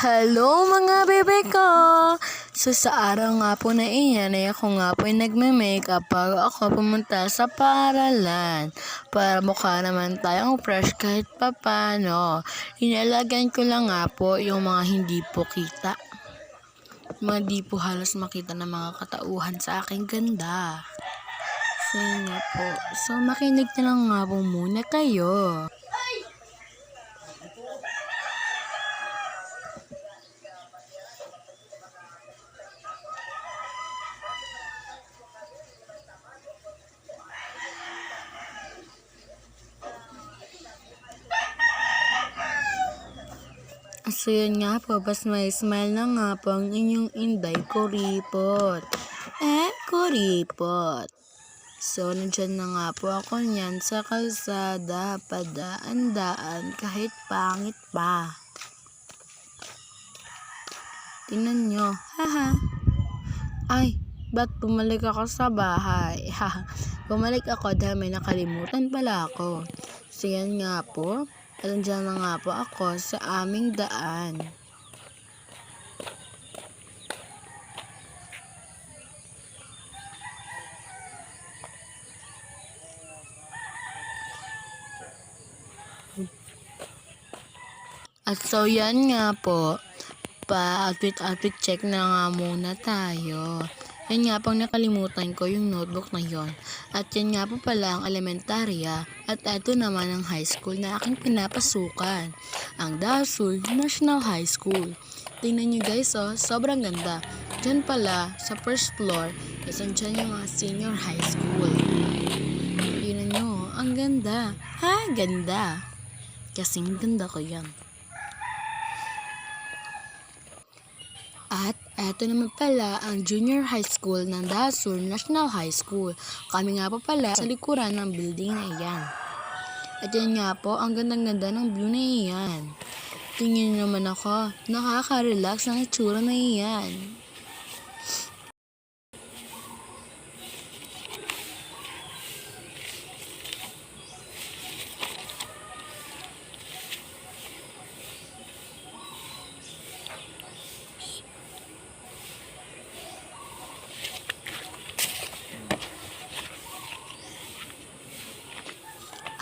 Hello mga bebe ko! So sa araw nga po na iyan ay ako nga po ay nagme-makeup bago ako pumunta sa paaralan. Para mukha naman tayong fresh kahit papano. Inalagan ko lang nga po yung mga hindi po kita. Mga di po halos makita ng mga katauhan sa aking ganda. So yun nga po. So makinig na lang nga po muna kayo. So yun nga po, bas may smile na nga po ang inyong inday kuripot. Kuripot. So nandyan na nga po ako niyan sa kalsada, padaan-daan kahit pangit pa. Tingnan nyo, haha. Ay, ba't bumalik ako sa bahay? Bumalik ako dahil may nakalimutan pala ako. So yan nga po. At nandiyan na nga po ako sa aming daan. At so yan nga po, pa-outfit check na nga muna tayo. Yan nga pang nakalimutan ko yung notebook na yon. At yan nga po pala ang elementarya at ito naman ang high school na aking pinapasukan. Ang Dasul National High School. Tingnan nyo guys sobrang ganda. Diyan pala sa first floor, isang dyan yung mga senior high school. Tingnan nyo, ang ganda. Ganda. Kasing ganda ko yan. At eto naman pala ang junior high school ng Dasul National High School. Kami nga po pala sa likuran ng building na iyan. At yan nga po, ang gandang-ganda ng view na iyan. Tingin naman ako, nakaka-relax ng itsura na iyan.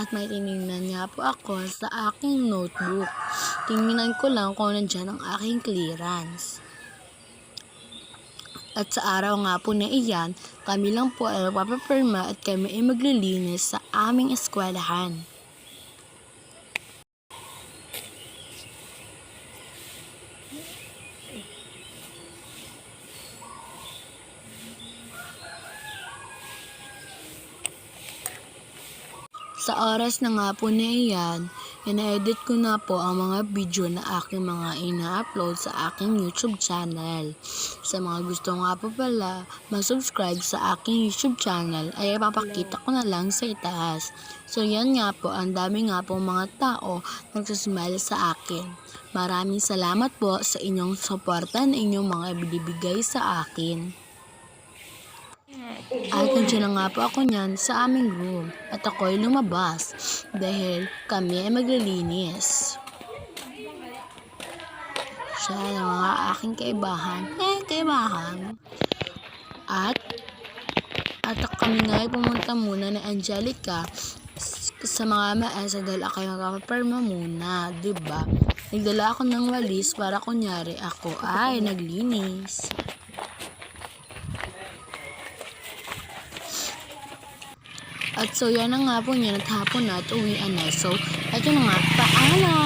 At may tinignan niya po ako sa aking notebook. Tingnan ko lang kung nandyan ang aking clearance. At sa araw nga po na iyan, kami lang po ay magpapapirma at kami ay maglilinis sa aming eskwelahan. Sa oras na nga po na iyan, ina-edit ko na po ang mga video na aking mga ina-upload sa aking YouTube channel. Sa mga gusto nga po pala mag-subscribe sa aking YouTube channel ay ipapakita ko na lang sa itaas. So yan nga po, ang dami nga po mga tao nagsasmile sa akin. Maraming salamat po sa inyong suporta na inyong mga ibibigay sa akin. At nandiyan na nga po ako niyan sa aming room at ako'y lumabas dahil kami ay maglilinis. Siya ng mga aking kaibahan. At kami nga ay pumunta muna na Angelica sa mga maasa dahil ako yung magpaparma muna, diba? Nagdala ako ng walis para kunyari ako ay naglinis. At so yan na nga po niya at hapon na at uwian na. So, ito na nga, paalam!